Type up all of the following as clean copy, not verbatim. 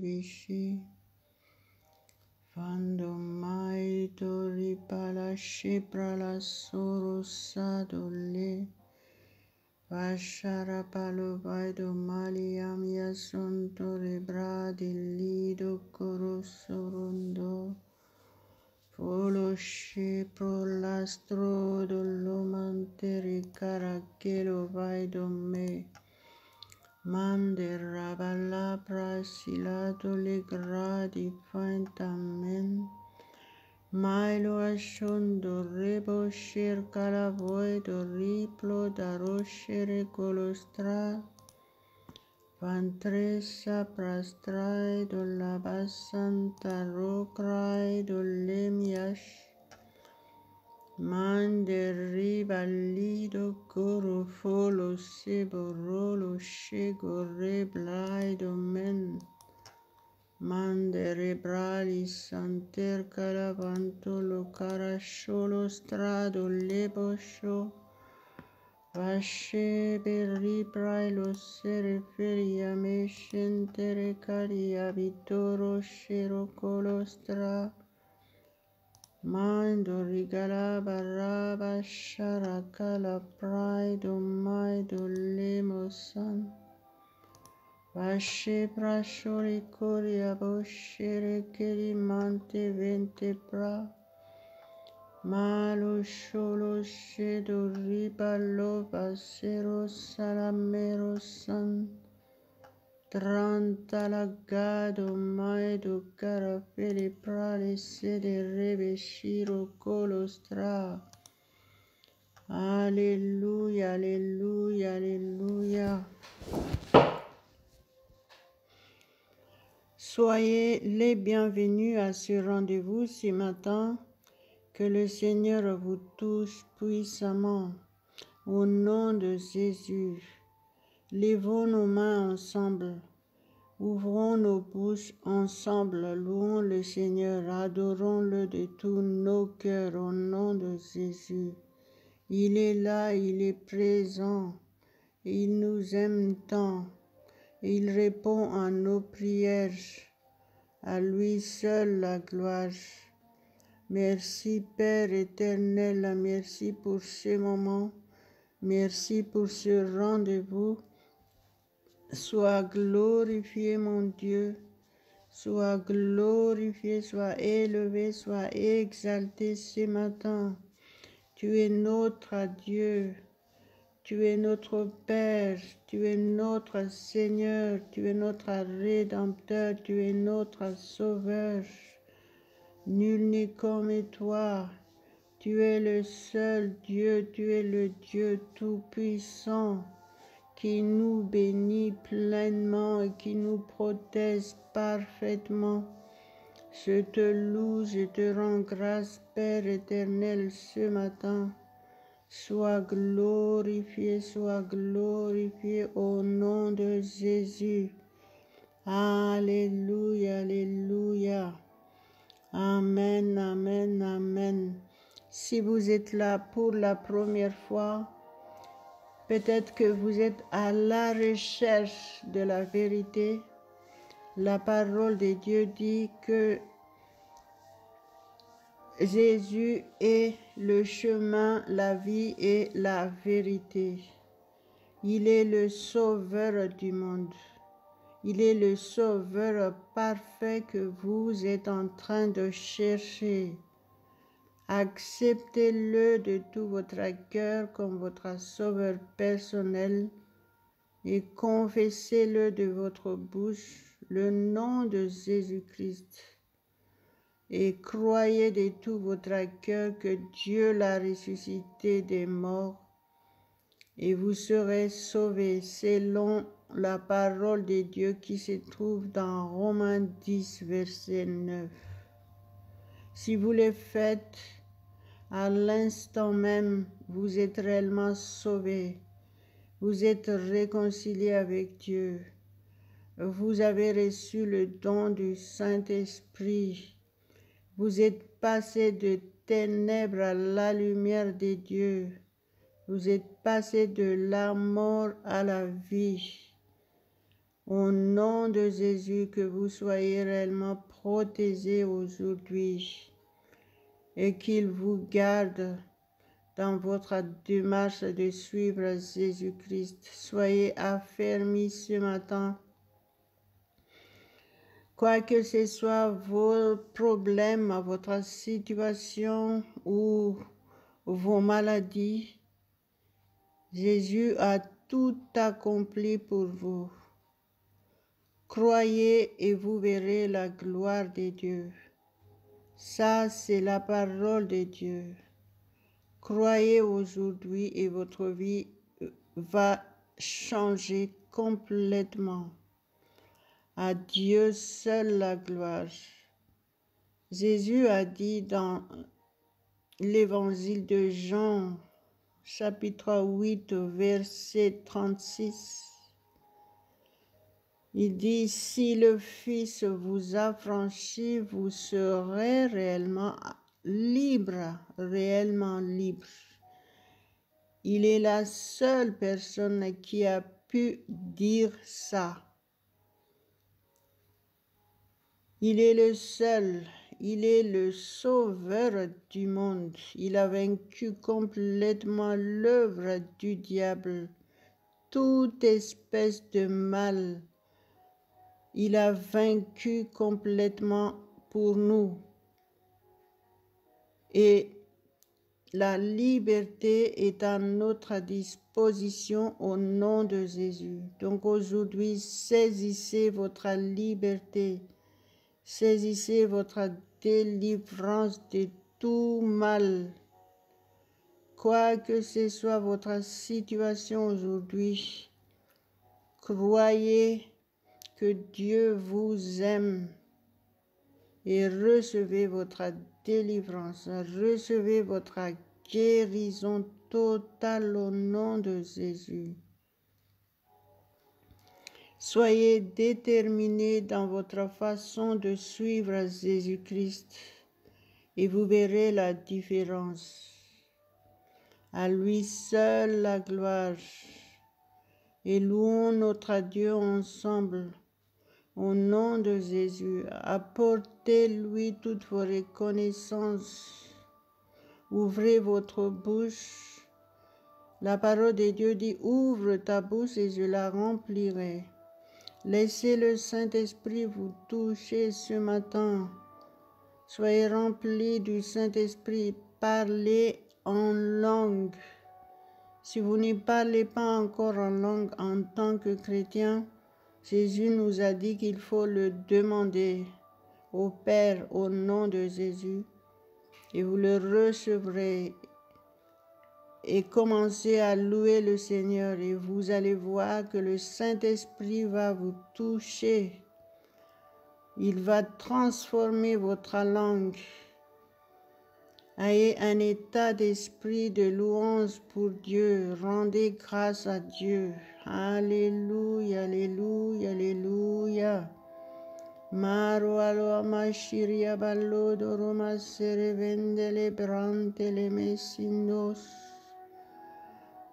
Vishi Vandomai Tori Palashi Pralasuru Sadole Vashara Palovaido Maliam Yasuntori Bradilido Corosorondo Folosci Prolastro Dolomanteri Carachelo Vaido Me Mandera balla prasilato le gradi fantamen Milo asciundo rebo circa la voido riplo da roscere colostra Vantressa prastrai do la bassanta rocrai do lemiash Mande riballido coro folo sebo rolo scego reblaido men Mande rebrali santer caravantolo carasciolo strado leboscio Vasce per ribrai lo sere feria me scentere cari abitoro scero colostra Mando rigala baraba sharakala praido maido lemosan Vashe prashori koria boshere kerimante vente pra Malo sholo shedo ribalo basero salamero san Trantalagado maido carafeli prali sede rebe shiro colostra. Alléluia, alléluia, alléluia. Soyez les bienvenus à ce rendez-vous ce matin. Que le Seigneur vous touche puissamment. Au nom de Jésus. Levons nos mains ensemble. Ouvrons nos bouches ensemble, louons le Seigneur, adorons-le de tous nos cœurs au nom de Jésus. Il est là, il est présent, il nous aime tant, il répond à nos prières, à lui seul la gloire. Merci Père éternel, merci pour ce moment, merci pour ce rendez-vous. Sois glorifié, mon Dieu. Sois glorifié, sois élevé, sois exalté ce matin. Tu es notre Dieu. Tu es notre Père. Tu es notre Seigneur. Tu es notre Rédempteur. Tu es notre Sauveur. Nul n'est comme toi. Tu es le seul Dieu. Tu es le Dieu Tout-Puissant, qui nous bénit pleinement et qui nous protège parfaitement. Je te loue, je te rends grâce, Père éternel, ce matin. Sois glorifié au nom de Jésus. Alléluia, alléluia. Amen, amen, amen. Si vous êtes là pour la première fois, peut-être que vous êtes à la recherche de la vérité. La parole de Dieu dit que Jésus est le chemin, la vie et la vérité. Il est le sauveur du monde. Il est le sauveur parfait que vous êtes en train de chercher. Acceptez-le de tout votre cœur comme votre sauveur personnel et confessez-le de votre bouche, le nom de Jésus-Christ. Et croyez de tout votre cœur que Dieu l'a ressuscité des morts et vous serez sauvés selon la parole de Dieu qui se trouve dans Romains 10, verset 9. Si vous le faites, à l'instant même, vous êtes réellement sauvés. Vous êtes réconciliés avec Dieu. Vous avez reçu le don du Saint-Esprit. Vous êtes passés de ténèbres à la lumière de Dieu. Vous êtes passés de la mort à la vie. Au nom de Jésus, que vous soyez réellement protégés aujourd'hui et qu'il vous garde dans votre démarche de suivre Jésus-Christ. Soyez affermis ce matin. Quoi que ce soit vos problèmes, votre situation ou vos maladies, Jésus a tout accompli pour vous. Croyez et vous verrez la gloire de Dieu. Ça, c'est la parole de Dieu. Croyez aujourd'hui et votre vie va changer complètement. À Dieu seul la gloire. Jésus a dit dans l'évangile de Jean, chapitre 8, verset 36, il dit, si le Fils vous affranchit, vous serez réellement libre, réellement libre. Il est la seule personne qui a pu dire ça. Il est le seul, il est le sauveur du monde. Il a vaincu complètement l'œuvre du diable, toute espèce de mal. Il a vaincu complètement pour nous. Et la liberté est à notre disposition au nom de Jésus. Donc aujourd'hui, saisissez votre liberté. Saisissez votre délivrance de tout mal. Quoi que ce soit votre situation aujourd'hui, croyez que Dieu vous aime et recevez votre délivrance, recevez votre guérison totale au nom de Jésus. Soyez déterminés dans votre façon de suivre Jésus-Christ et vous verrez la différence. À lui seul la gloire. Et louons notre Dieu ensemble. Au nom de Jésus, apportez-lui toutes vos reconnaissances. Ouvrez votre bouche. La parole de Dieu dit, ouvre ta bouche et je la remplirai. Laissez le Saint-Esprit vous toucher ce matin. Soyez remplis du Saint-Esprit. Parlez en langue. Si vous ne parlez pas encore en langue en tant que chrétien, Jésus nous a dit qu'il faut le demander au Père au nom de Jésus et vous le recevrez et commencez à louer le Seigneur et vous allez voir que le Saint-Esprit va vous toucher. Il va transformer votre langue. Ayez un état d'esprit de louange pour Dieu. Rendez grâce à Dieu. Alléluia, alléluia, alléluia. Maro alo mashiria ballo doroma serevendele brantele mesinos.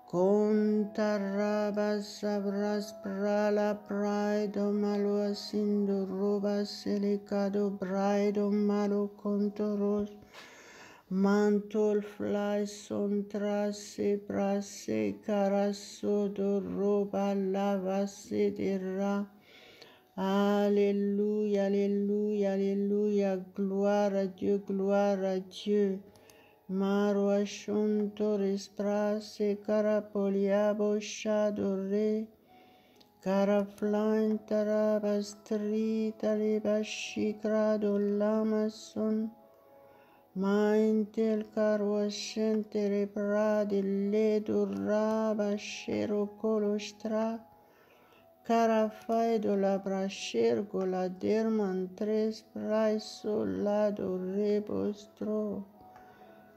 Contarabas sabras prala praido malo asindo robas selecado braido malo contoros. Mantol fly son trace prase carasso do roba lava sedera. Alléluia, alléluia, alléluia, gloire à Dieu, gloire à Dieu. Maro ashontoris prase carapoliabo shadore. Caraflain tarabastri talibashicrado lamason. Maintel carwascentere pradille durraba scero colostra, carafai do la brascergo la dermantres praiso lado rebostro.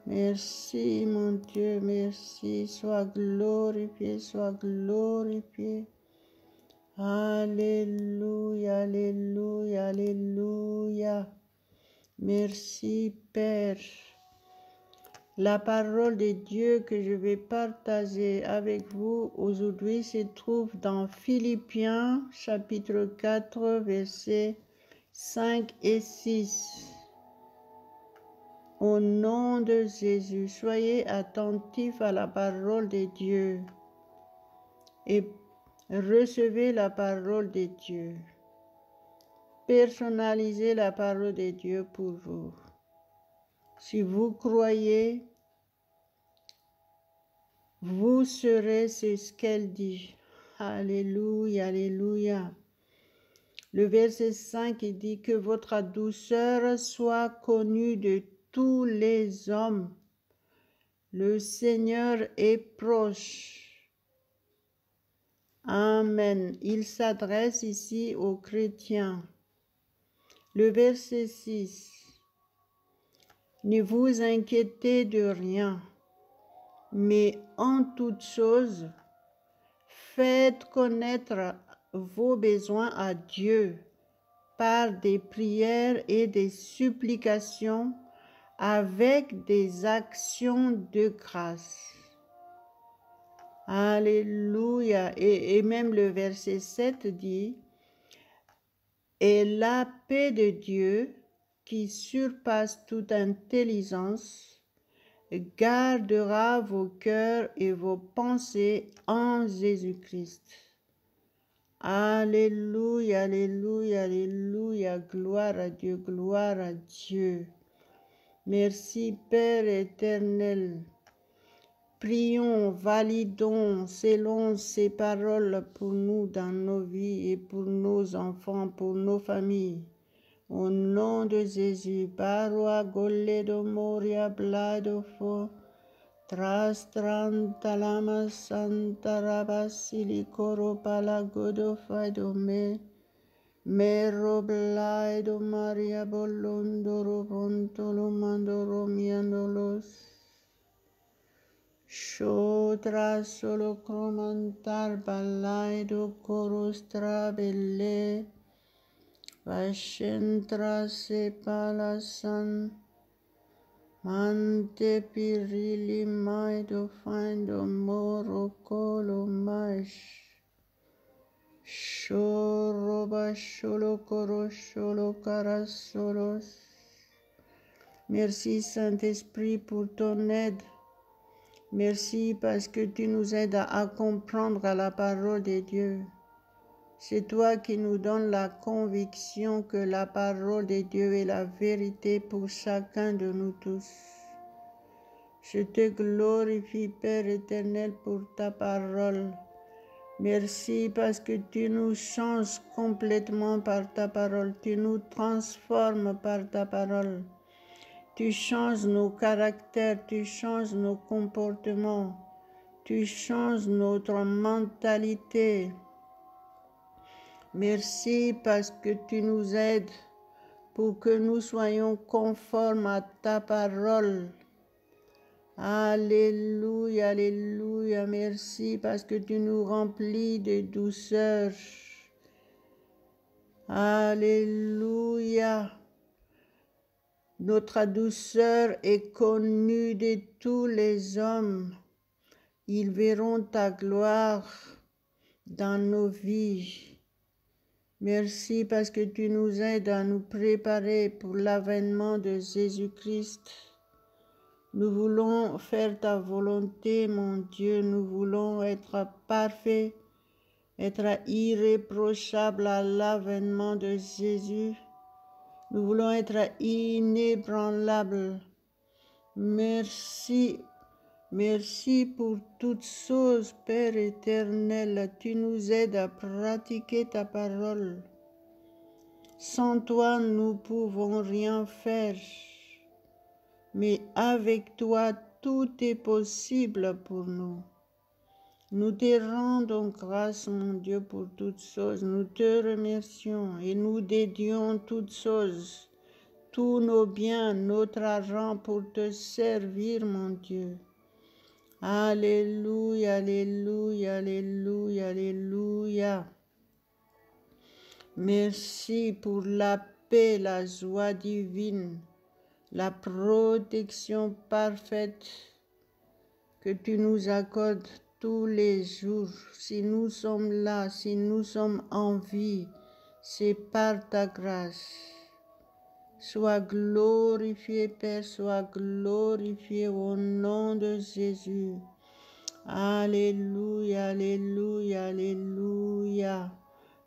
Merci mon Dieu, merci, sois glorifié, sois glorifié. Alléluia, alléluia, alléluia. Merci Père. La parole de Dieu que je vais partager avec vous aujourd'hui se trouve dans Philippiens chapitre 4 versets 5 et 6. Au nom de Jésus, soyez attentifs à la parole de Dieu et recevez la parole de Dieu. Personnalisez la parole de Dieu pour vous. Si vous croyez, vous serez ce qu'elle dit. Alléluia, alléluia. Le verset 5 dit que votre douceur soit connue de tous les hommes. Le Seigneur est proche. Amen. Il s'adresse ici aux chrétiens. Le verset 6. Ne vous inquiétez de rien, mais en toute chose, faites connaître vos besoins à Dieu par des prières et des supplications avec des actions de grâce. Alléluia. Et même le verset 7 dit, « Et la paix de Dieu, qui surpasse toute intelligence, gardera vos cœurs et vos pensées en Jésus-Christ. » Alléluia, alléluia, alléluia, gloire à Dieu, gloire à Dieu. Merci Père éternel. Prions, validons selon ces paroles pour nous dans nos vies et pour nos enfants, pour nos familles. Au nom de Jésus, Barua Goledo Moria Blado Fo, Trastrantalama Santarabasili Coro Palagodo Fadome, Mero Blaido Maria Bolondoro Pontolo Mandoro Miandolos. Shotra solo cromantar balaido corostra belle, vascentra se palasan, mante pirili maido findo moro colo mash. Shoroba sholo coro sholo carasolos. Merci Saint-Esprit pour ton aide. Merci parce que tu nous aides à comprendre la parole de Dieu. C'est toi qui nous donnes la conviction que la parole de Dieu est la vérité pour chacun de nous tous. Je te glorifie, Père éternel, pour ta parole. Merci parce que tu nous changes complètement par ta parole. Tu nous transformes par ta parole. Tu changes nos caractères, tu changes nos comportements, tu changes notre mentalité. Merci parce que tu nous aides pour que nous soyons conformes à ta parole. Alléluia, alléluia, merci parce que tu nous remplis de douceur. Alléluia. Notre douceur est connue de tous les hommes. Ils verront ta gloire dans nos vies. Merci parce que tu nous aides à nous préparer pour l'avènement de Jésus-Christ. Nous voulons faire ta volonté, mon Dieu. Nous voulons être parfaits, être irréprochables à l'avènement de Jésus. Nous voulons être inébranlables. Merci, merci pour toutes choses, Père éternel. Tu nous aides à pratiquer ta parole. Sans toi, nous ne pouvons rien faire. Mais avec toi, tout est possible pour nous. Nous te rendons grâce, mon Dieu, pour toutes choses. Nous te remercions et nous dédions toutes choses, tous nos biens, notre argent pour te servir, mon Dieu. Alléluia, alléluia, alléluia, alléluia. Merci pour la paix, la joie divine, la protection parfaite que tu nous accordes tous les jours. Si nous sommes là, si nous sommes en vie, c'est par ta grâce. Sois glorifié, Père, sois glorifié au nom de Jésus. Alléluia, alléluia, alléluia.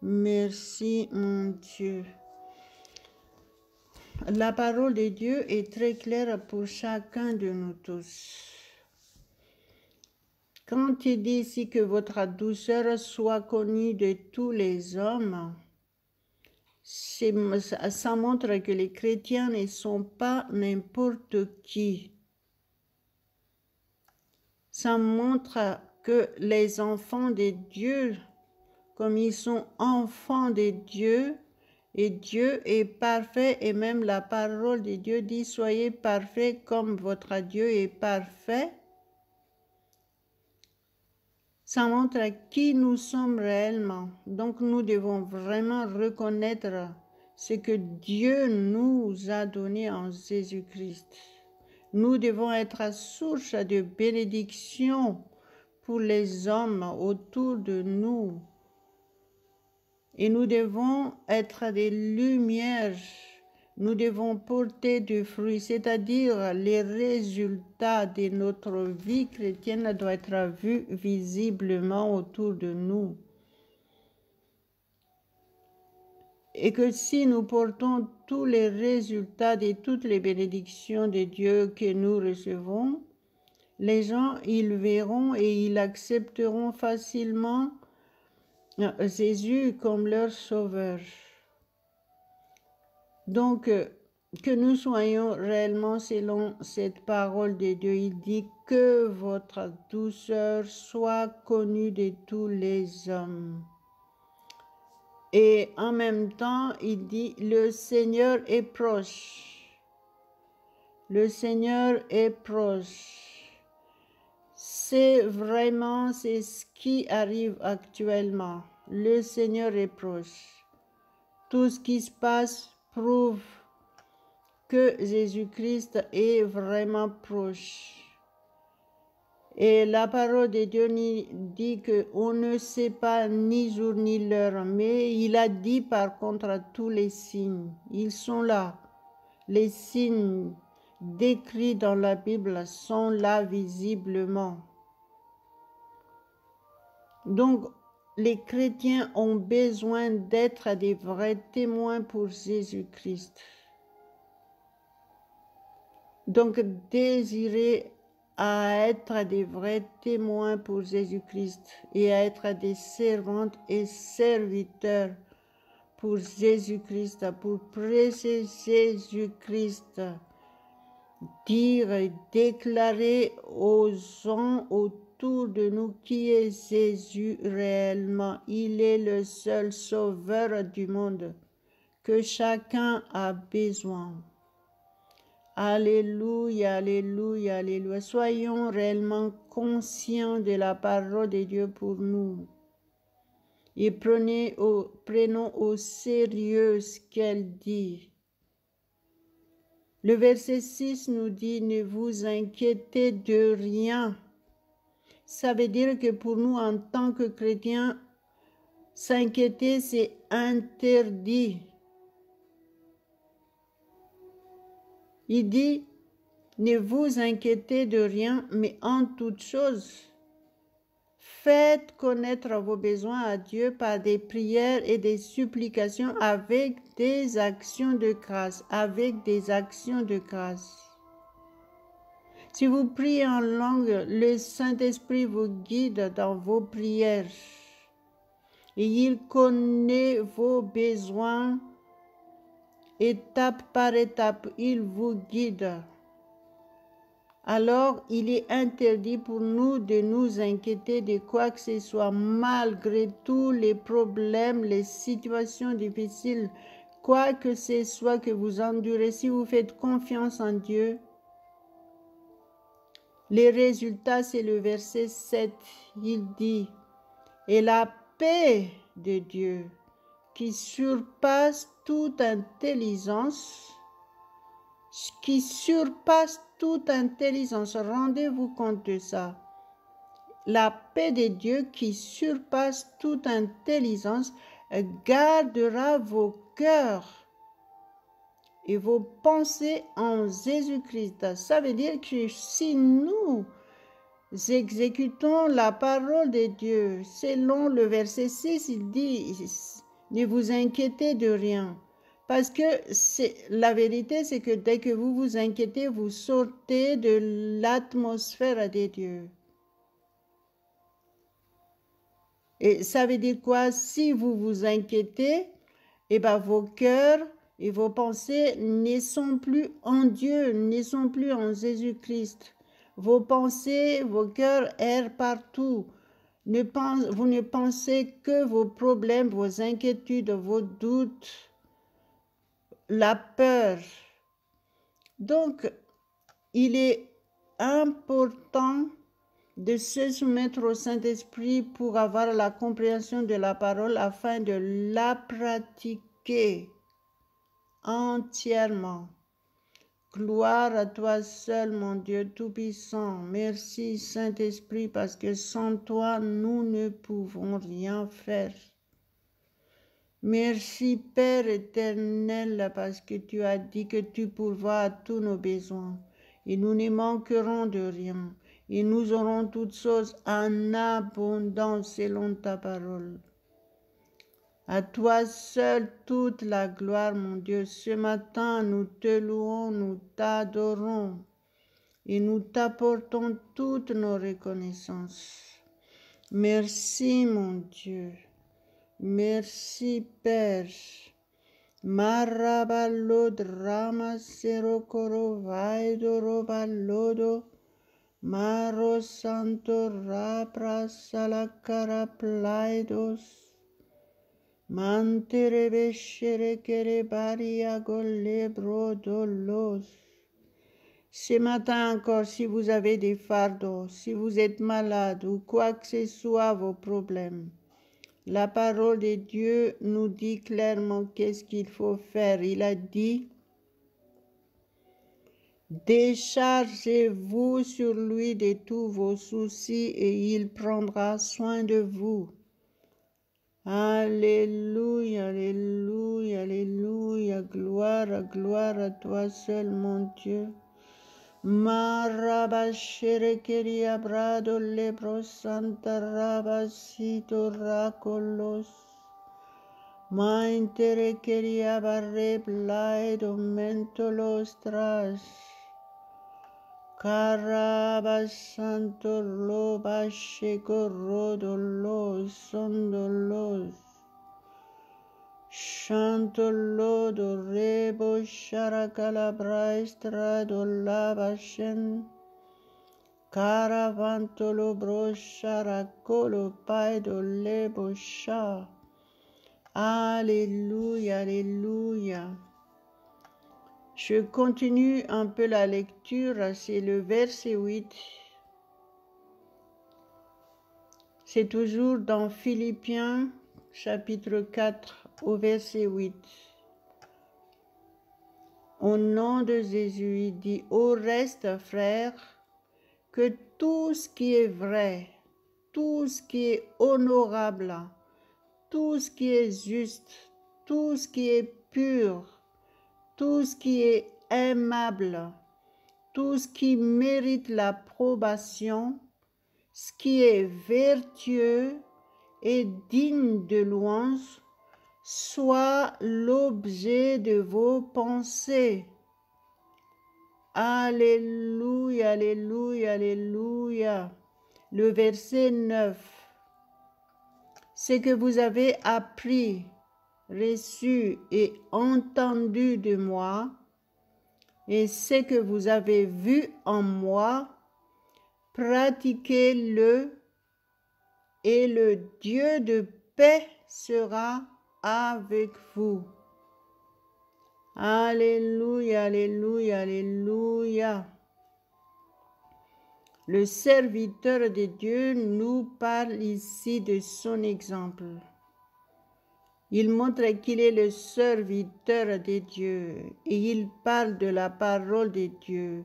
Merci, mon Dieu. La parole de Dieu est très claire pour chacun de nous tous. Quand il dit ici que votre douceur soit connue de tous les hommes, ça montre que les chrétiens ne sont pas n'importe qui. Ça montre que les enfants de Dieu, comme ils sont enfants de Dieu, et Dieu est parfait, et même la parole de Dieu dit « Soyez parfaits comme votre Dieu est parfait ». Ça montre qui nous sommes réellement. Donc nous devons vraiment reconnaître ce que Dieu nous a donné en Jésus-Christ. Nous devons être source de bénédiction pour les hommes autour de nous. Et nous devons être des lumières. Nous devons porter du fruit, c'est-à-dire les résultats de notre vie chrétienne doivent être vus visiblement autour de nous. Et que si nous portons tous les résultats de toutes les bénédictions de Dieu que nous recevons, les gens, ils verront et ils accepteront facilement Jésus comme leur sauveur. Donc, que nous soyons réellement selon cette parole de Dieu. Il dit que votre douceur soit connue de tous les hommes. Et en même temps, il dit le Seigneur est proche. Le Seigneur est proche. C'est ce qui arrive actuellement. Le Seigneur est proche. Tout ce qui se passe prouve que Jésus-Christ est vraiment proche. Et la parole de Dieu dit qu'on ne sait pas ni jour ni l'heure, mais il a dit par contre tous les signes. Ils sont là. Les signes décrits dans la Bible sont là visiblement. Donc, les chrétiens ont besoin d'être des vrais témoins pour Jésus-Christ. Donc, désirer à être des vrais témoins pour Jésus-Christ et à être des servantes et serviteurs pour Jésus-Christ, pour prêcher Jésus-Christ, dire et déclarer aux gens autour de nous qui est Jésus réellement. Il est le seul sauveur du monde que chacun a besoin. Alléluia, alléluia, alléluia. Soyons réellement conscients de la parole de Dieu pour nous. Et prenons au sérieux ce qu'elle dit. Le verset 6 nous dit « Ne vous inquiétez de rien ». Ça veut dire que pour nous, en tant que chrétiens, s'inquiéter, c'est interdit. Il dit, ne vous inquiétez de rien, mais en toute chose, faites connaître vos besoins à Dieu par des prières et des supplications avec des actions de grâce, avec des actions de grâce. Si vous priez en langue, le Saint-Esprit vous guide dans vos prières et il connaît vos besoins. Étape par étape, il vous guide. Alors, il est interdit pour nous de nous inquiéter de quoi que ce soit, malgré tous les problèmes, les situations difficiles, quoi que ce soit que vous endurez. Si vous faites confiance en Dieu, les résultats, c'est le verset 7. Il dit, « Et la paix de Dieu, qui surpasse toute intelligence, qui surpasse toute intelligence. Rendez-vous compte de ça. La paix de Dieu qui surpasse toute intelligence gardera vos cœurs et vos pensées en Jésus-Christ. Ça veut dire que si nous exécutons la parole de Dieu, selon le verset 6, il dit, ne vous inquiétez de rien. Parce que la vérité, c'est que dès que vous vous inquiétez, vous sortez de l'atmosphère de Dieu. Et ça veut dire quoi? Si vous vous inquiétez, eh bien vos cœurs et vos pensées ne sont plus en Dieu, ne sont plus en Jésus-Christ. Vos pensées, vos cœurs errent partout. Vous ne pensez que vos problèmes, vos inquiétudes, vos doutes, la peur. Donc, il est important de se soumettre au Saint-Esprit pour avoir la compréhension de la parole afin de la pratiquer entièrement. Gloire à toi seul, mon Dieu Tout-Puissant. Merci, Saint-Esprit, parce que sans toi, nous ne pouvons rien faire. Merci, Père éternel, parce que tu as dit que tu pourvois à tous nos besoins et nous ne manquerons de rien. Et nous aurons toutes choses en abondance selon ta parole. À toi seul toute la gloire, mon Dieu. Ce matin, nous te louons, nous t'adorons et nous t'apportons toutes nos reconnaissances. Merci, mon Dieu. Merci, Père. Marabalodo, Ramasero Vaidoro Balodo. Maro santo rapra salacara plaidos. Mantere beshere kere baria golebro dolos. Ce matin encore, si vous avez des fardeaux, si vous êtes malade ou quoi que ce soit vos problèmes, la parole de Dieu nous dit clairement qu'est-ce qu'il faut faire. Il a dit: déchargez-vous sur lui de tous vos soucis et il prendra soin de vous. Alléluia, alléluia, alléluia, gloire à toi seul, mon Dieu. Marabashere keria brado lebro santa rabasito racolos. Maintere keria barre blaido mentolos tras. Carabasanto loba sheko rodolos sondolos. Chanto lodo rebo sharacalabra estrado labashen. Caravanto lobro sharacolo paido lebo sha. Alléluia, alléluia. Je continue un peu la lecture, c'est le verset 8. C'est toujours dans Philippiens, chapitre 4, au verset 8. Au nom de Jésus, il dit: au reste, frères, que tout ce qui est vrai, tout ce qui est honorable, tout ce qui est juste, tout ce qui est pur, tout ce qui est aimable, tout ce qui mérite l'approbation, ce qui est vertueux et digne de louange, soit l'objet de vos pensées. Alléluia, alléluia, alléluia. Le verset 9. Ce que vous avez appris, reçu et entendu de moi, et ce que vous avez vu en moi, pratiquez-le, et le Dieu de paix sera avec vous. Alléluia, alléluia, alléluia. Le serviteur de Dieu nous parle ici de son exemple. Il montre qu'il est le serviteur de Dieu et il parle de la parole de Dieu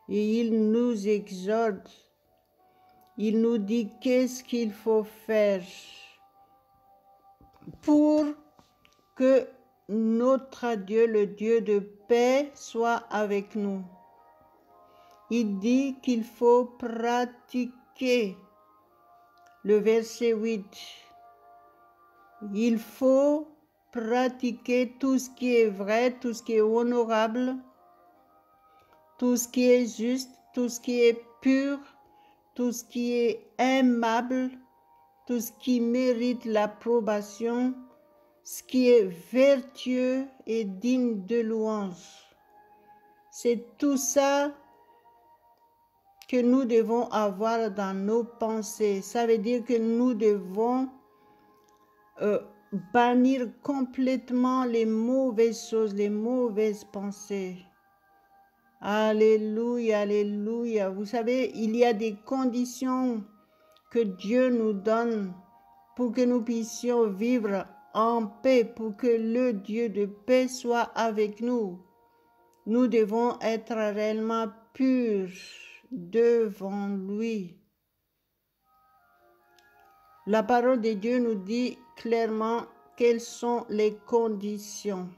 et il nous exhorte. Il nous dit qu'est-ce qu'il faut faire pour que notre Dieu, le Dieu de paix, soit avec nous. Il dit qu'il faut pratiquer. Le verset 8. Il faut pratiquer tout ce qui est vrai, tout ce qui est honorable, tout ce qui est juste, tout ce qui est pur, tout ce qui est aimable, tout ce qui mérite l'approbation, ce qui est vertueux et digne de louange. C'est tout ça que nous devons avoir dans nos pensées. Ça veut dire que nous devons bannir complètement les mauvaises choses, les mauvaises pensées. Alléluia, alléluia. Vous savez, il y a des conditions que Dieu nous donne pour que nous puissions vivre en paix, pour que le Dieu de paix soit avec nous. Nous devons être réellement purs devant lui. La parole de Dieu nous dit clairement quelles sont les conditions.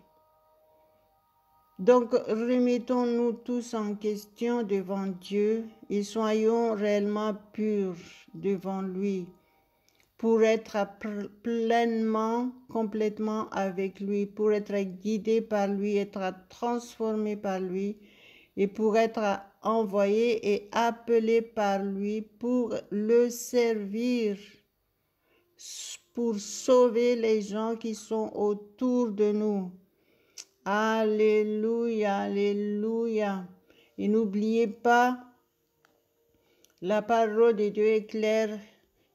Donc, remettons-nous tous en question devant Dieu et soyons réellement purs devant lui pour être pleinement, complètement avec lui, pour être guidé par lui, être transformé par lui et pour être envoyé et appelé par lui pour le servir, pour sauver les gens qui sont autour de nous. Alléluia, alléluia. Et n'oubliez pas, la parole de Dieu est claire,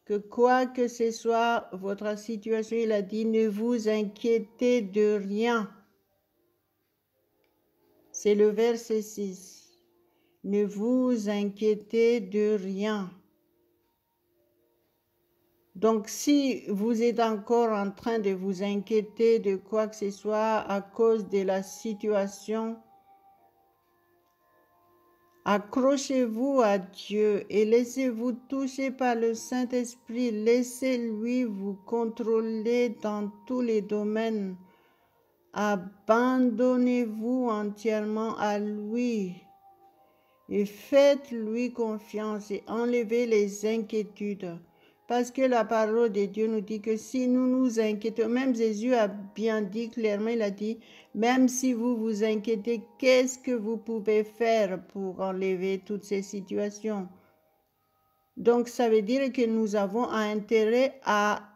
que quoi que ce soit votre situation, il a dit, ne vous inquiétez de rien. C'est le verset 6. Ne vous inquiétez de rien. Donc, si vous êtes encore en train de vous inquiéter de quoi que ce soit à cause de la situation, accrochez-vous à Dieu et laissez-vous toucher par le Saint-Esprit. Laissez-lui vous contrôler dans tous les domaines. Abandonnez-vous entièrement à lui et faites-lui confiance et enlevez les inquiétudes. Parce que la parole de Dieu nous dit que si nous nous inquiétons, même Jésus a bien dit clairement, il a dit, même si vous vous inquiétez, qu'est-ce que vous pouvez faire pour enlever toutes ces situations? Donc ça veut dire que nous avons intérêt à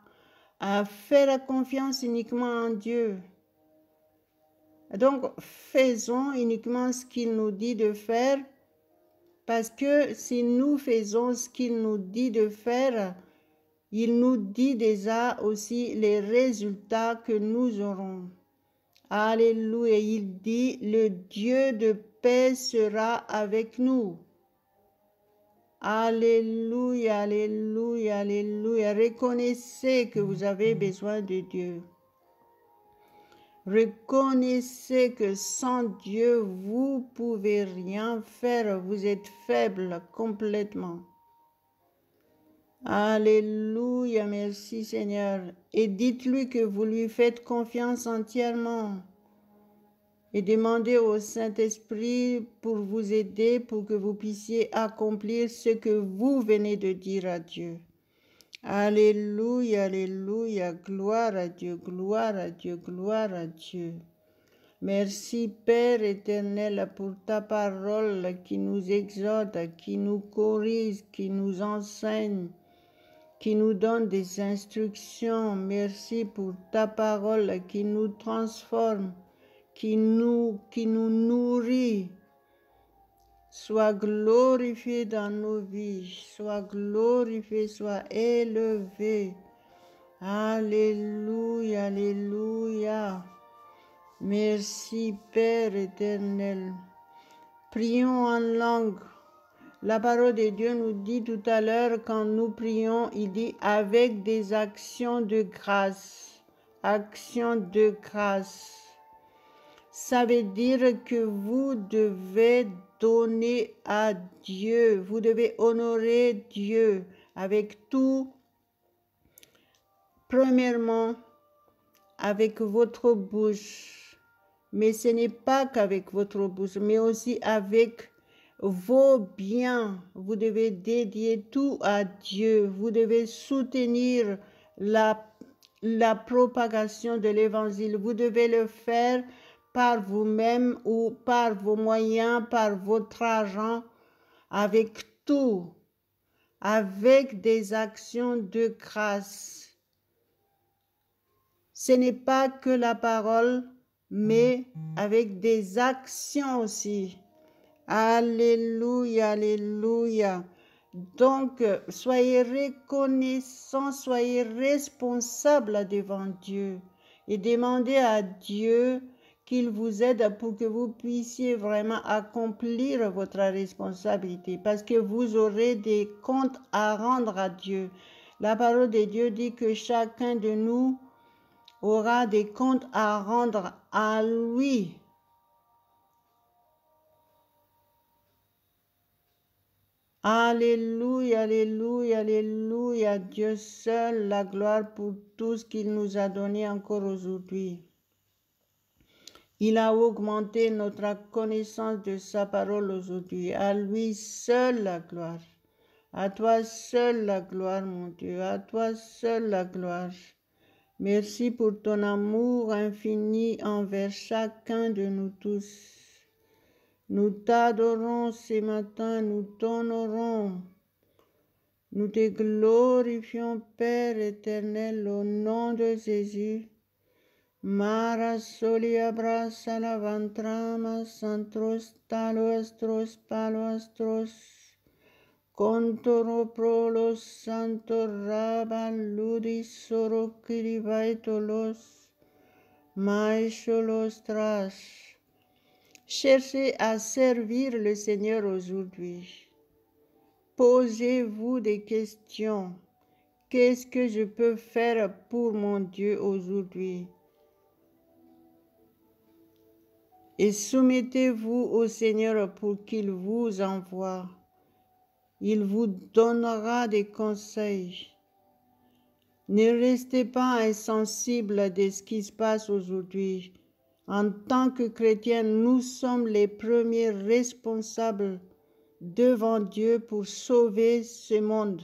faire confiance uniquement en Dieu. Donc faisons uniquement ce qu'il nous dit de faire, parce que si nous faisons ce qu'il nous dit de faire, il nous dit déjà aussi les résultats que nous aurons. Alléluia. Il dit, le Dieu de paix sera avec nous. Alléluia, alléluia, alléluia. Reconnaissez que vous avez besoin de Dieu. Reconnaissez que sans Dieu, vous ne pouvez rien faire. Vous êtes faible complètement. Alléluia, merci Seigneur. Et dites-lui que vous lui faites confiance entièrement. Et demandez au Saint-Esprit pour vous aider, pour que vous puissiez accomplir ce que vous venez de dire à Dieu. Alléluia, alléluia, gloire à Dieu, gloire à Dieu, gloire à Dieu. Merci Père éternel pour ta parole qui nous exhorte, qui nous corrige, qui nous enseigne, qui nous donne des instructions. Merci pour ta parole qui nous transforme, qui nous nourrit. Sois glorifié dans nos vies, sois glorifié, sois élevé. Alléluia, alléluia. Merci Père éternel. Prions en langue. La parole de Dieu nous dit tout à l'heure, quand nous prions, il dit avec des actions de grâce. action de grâce. Ça veut dire que vous devez donner à Dieu, vous devez honorer Dieu avec tout, premièrement avec votre bouche, mais ce n'est pas qu'avec votre bouche, mais aussi avec vos biens. Vous devez dédier tout à Dieu, vous devez soutenir la propagation de l'évangile, vous devez le faire par vous-même ou par vos moyens, par votre argent, avec tout, avec des actions de grâce. Ce n'est pas que la parole, mais avec des actions aussi. Alléluia, alléluia. Donc, soyez reconnaissants, soyez responsables devant Dieu et demandez à Dieu qu'il vous aide pour que vous puissiez vraiment accomplir votre responsabilité parce que vous aurez des comptes à rendre à Dieu. La parole de Dieu dit que chacun de nous aura des comptes à rendre à lui. Alléluia, alléluia, alléluia. Dieu seul la gloire pour tout ce qu'il nous a donné encore aujourd'hui. Il a augmenté notre connaissance de sa parole aujourd'hui. À lui seul la gloire. À toi seul la gloire, mon Dieu. À toi seul la gloire. Merci pour ton amour infini envers chacun de nous tous. Nous t'adorons ce matin, nous t'honorons. Nous te glorifions, Père éternel, au nom de Jésus. Mara solia brasa la ventrama, santros taloastros paloastros, contoro prolos santo raban ludis soro kiribaitolos, maïcholos trash. Cherchez à servir le Seigneur aujourd'hui. Posez-vous des questions. Qu'est-ce que je peux faire pour mon Dieu aujourd'hui? Et soumettez-vous au Seigneur pour qu'il vous envoie. Il vous donnera des conseils. Ne restez pas insensible de ce qui se passe aujourd'hui. En tant que chrétiens, nous sommes les premiers responsables devant Dieu pour sauver ce monde.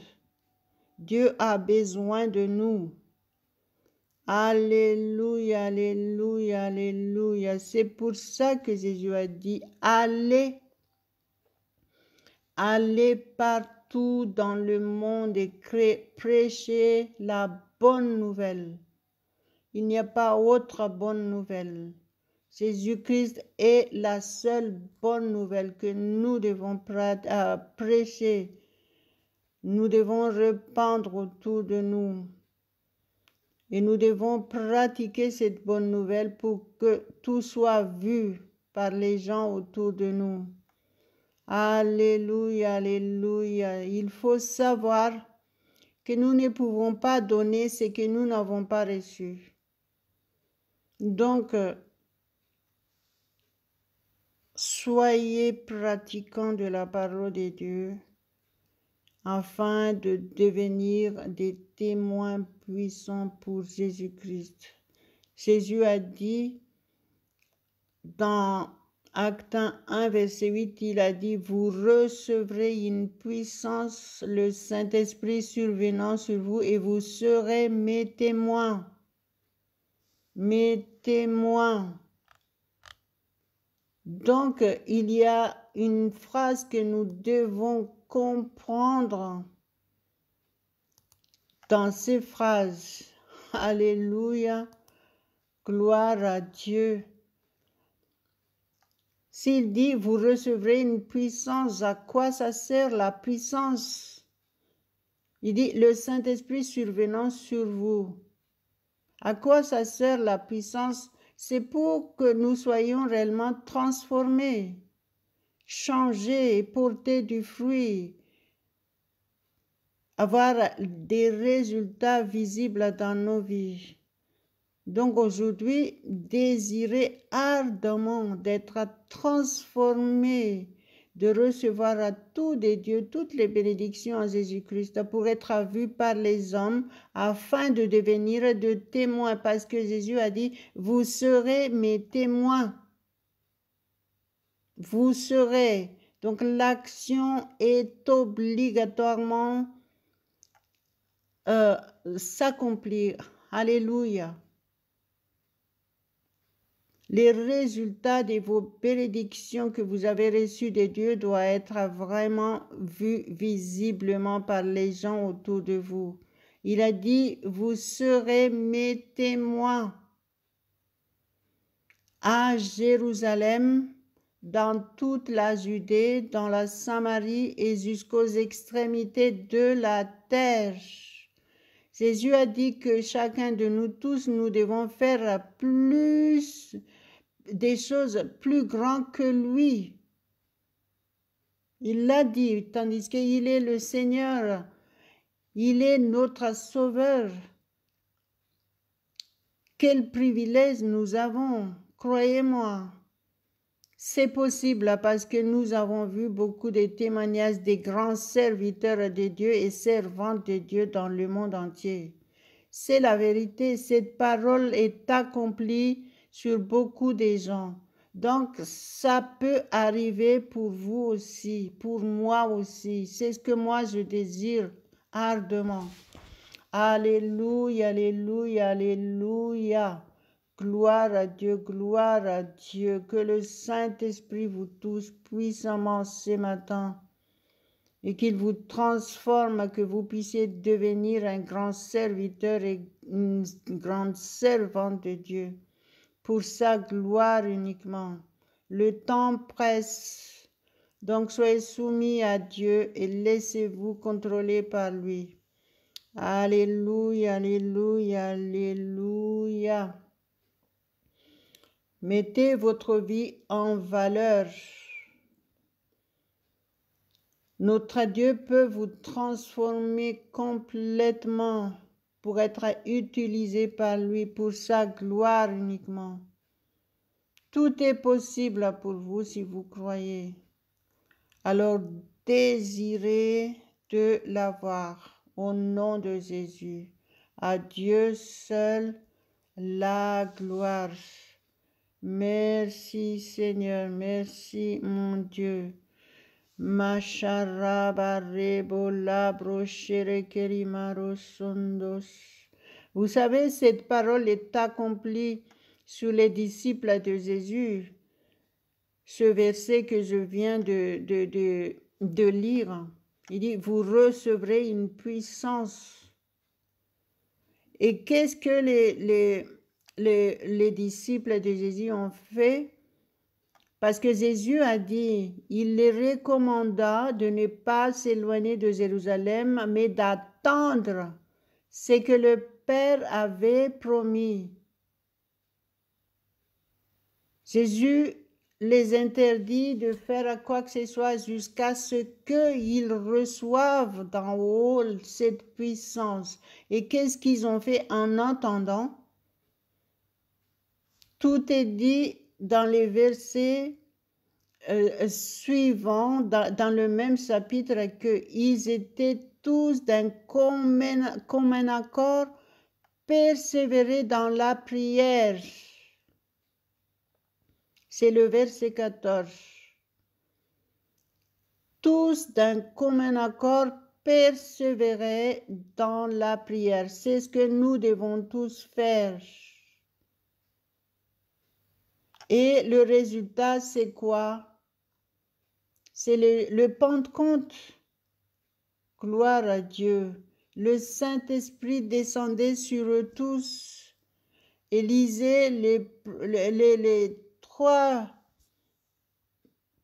Dieu a besoin de nous. Alléluia, alléluia, alléluia. C'est pour ça que Jésus a dit, allez, allez partout dans le monde et prêchez la bonne nouvelle. Il n'y a pas autre bonne nouvelle. Jésus-Christ est la seule bonne nouvelle que nous devons prêcher. Nous devons répandre autour de nous. Et nous devons pratiquer cette bonne nouvelle pour que tout soit vu par les gens autour de nous. Alléluia, alléluia. Il faut savoir que nous ne pouvons pas donner ce que nous n'avons pas reçu. Donc, soyez pratiquants de la parole de Dieu afin de devenir des témoins puissants pour Jésus-Christ. Jésus a dit dans Actes 1, verset 8, il a dit, vous recevrez une puissance, le Saint-Esprit survenant sur vous et vous serez mes témoins. Mes témoins. Donc, il y a une phrase que nous devons comprendre dans ces phrases. Alléluia, gloire à Dieu. S'il dit, vous recevrez une puissance, à quoi ça sert la puissance? Il dit, le Saint-Esprit survenant sur vous. À quoi ça sert la puissance? C'est pour que nous soyons réellement transformés, changés et porter du fruit, avoir des résultats visibles dans nos vies. Donc aujourd'hui, désirez ardemment d'être transformé, de recevoir à tout des dieux toutes les bénédictions en Jésus-Christ pour être vu par les hommes afin de devenir de témoins, parce que Jésus a dit, vous serez mes témoins. Vous serez. Donc l'action est obligatoirement s'accomplir. Alléluia. Les résultats de vos bénédictions que vous avez reçues de Dieu doivent être vraiment vus visiblement par les gens autour de vous. Il a dit, vous serez mes témoins à Jérusalem, dans toute la Judée, dans la Samarie et jusqu'aux extrémités de la terre. Jésus a dit que chacun de nous tous, nous devons faire plus des choses plus grandes que lui. Il l'a dit, tandis qu'il est le Seigneur, il est notre Sauveur. Quel privilège nous avons, croyez-moi. C'est possible parce que nous avons vu beaucoup de témoignages des grands serviteurs de Dieu et servantes de Dieu dans le monde entier. C'est la vérité, cette parole est accomplie sur beaucoup de gens. Donc, ça peut arriver pour vous aussi, pour moi aussi. C'est ce que moi je désire ardemment. Alléluia, alléluia, alléluia. Gloire à Dieu, gloire à Dieu. Que le Saint-Esprit vous touche puissamment ce matin et qu'il vous transforme, que vous puissiez devenir un grand serviteur et une grande servante de Dieu pour sa gloire uniquement. Le temps presse, donc soyez soumis à Dieu et laissez-vous contrôler par lui. Alléluia, alléluia, alléluia. Mettez votre vie en valeur. Notre Dieu peut vous transformer complètement pour être utilisé par lui, pour sa gloire uniquement. Tout est possible pour vous si vous croyez. Alors désirez de l'avoir au nom de Jésus. À Dieu seul la gloire. Merci Seigneur, merci mon Dieu. Vous savez, cette parole est accomplie sur les disciples de Jésus. Ce verset que je viens de lire, il dit, vous recevrez une puissance. Et qu'est-ce que les disciples de Jésus ont fait? Parce que Jésus a dit, il les recommanda de ne pas s'éloigner de Jérusalem, mais d'attendre ce que le Père avait promis. Jésus les interdit de faire quoi que ce soit jusqu'à ce qu'ils reçoivent d'en haut cette puissance. Et qu'est-ce qu'ils ont fait en attendant? Tout est dit dans les versets suivants, dans le même chapitre, qu'ils étaient tous d'un commun accord, persévérer dans la prière. C'est le verset 14. Tous d'un commun accord, persévérer dans la prière. C'est ce que nous devons tous faire. Et le résultat, c'est quoi? C'est le Pentecôte. Gloire à Dieu. Le Saint-Esprit descendait sur eux tous. Et lisez les 3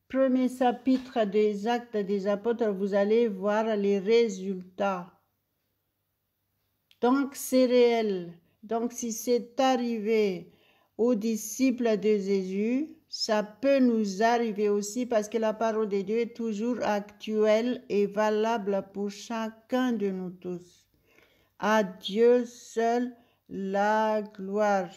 premiers chapitres des Actes des Apôtres, vous allez voir les résultats. Donc, c'est réel. Donc, si c'est arrivé aux disciples de Jésus, ça peut nous arriver aussi parce que la parole de Dieu est toujours actuelle et valable pour chacun de nous tous. À Dieu seul la gloire.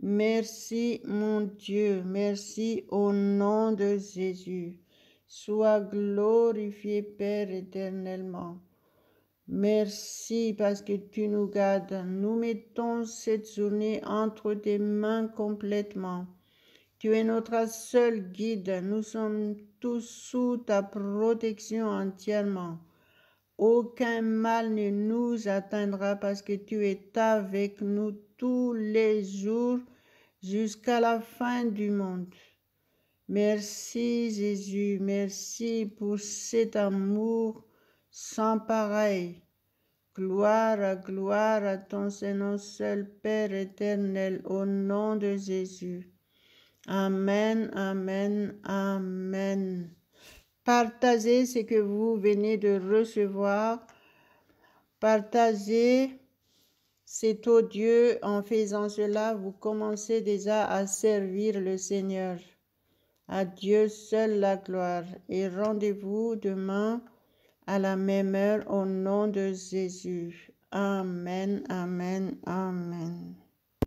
Merci mon Dieu, merci au nom de Jésus. Sois glorifié Père éternellement. Merci parce que tu nous gardes. Nous mettons cette journée entre tes mains complètement. Tu es notre seul guide. Nous sommes tous sous ta protection entièrement. Aucun mal ne nous atteindra parce que tu es avec nous tous les jours jusqu'à la fin du monde. Merci Jésus, merci pour cet amour sans pareil. Gloire à ton Seigneur seul Père éternel, au nom de Jésus. Amen, amen, amen. Partagez ce que vous venez de recevoir. Partagez cet audio. En faisant cela, vous commencez déjà à servir le Seigneur. À Dieu seul la gloire. Et rendez-vous demain à la même heure au nom de Jésus. Amen, amen, amen.